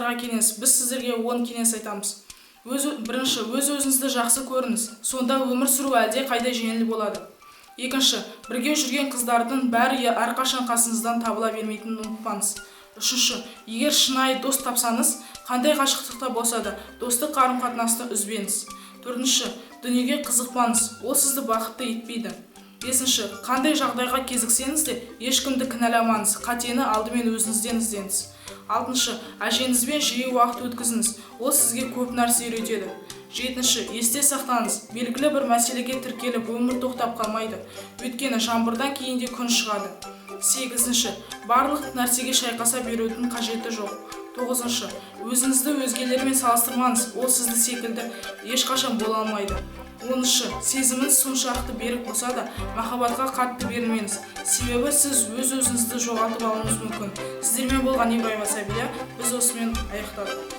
жағдайға келіңіз. Біз сіздерге 10 кеңес айтамыз. Бірінші, өз-өзіңізді жақсы көріңіз. Сонда өмір сүру әлде қайда жеңіл болады. Екінші, бірге жүрген қыздардың бәрі әрқашан қасыңыздан табыла бермейтінін ұмытпаңыз. Үшінші, егер шынайы дос тапсаңыз, қандай қашықтықта болса да, достық қарым-қатынасты үзбеңіз. Төртінші, дүниеге қызықпаңыз, ол сізді бақытты етпейді. Бесінші, қандай жағдайға кезіксеңіз де, ешкімді кінәламаңыз, қатені алдымен өзіңізден іздеңіз. Алтыншы, әжеңізбен жиі уақыт өткізіңіз, ол сізге көп нәрсе үйретеді. Жетінші, есте сақтаңыз, белгілі бір мәселеге тіркеліп, өмір тоқтап қалмайды, өйткені жаңбырдан кейін де күн шығады. Сегізінші, барлық нәрсеге шайқаса берудің қажеті жоқ. Тоғызыншы, өзіңізді өзгелермен салыстырмаңыз, ол сізді секілді ешқашан бола алмайды. Оныншы, сезіміңіз соншалықты берік болса да, махаббатқа қатты берілмеңіз, себебі сіз өз-өзіңізді жоғалтып алуыңыз мүмкін. Сіздермен болған Ибраева Сабия, біз осымен аяқтадық.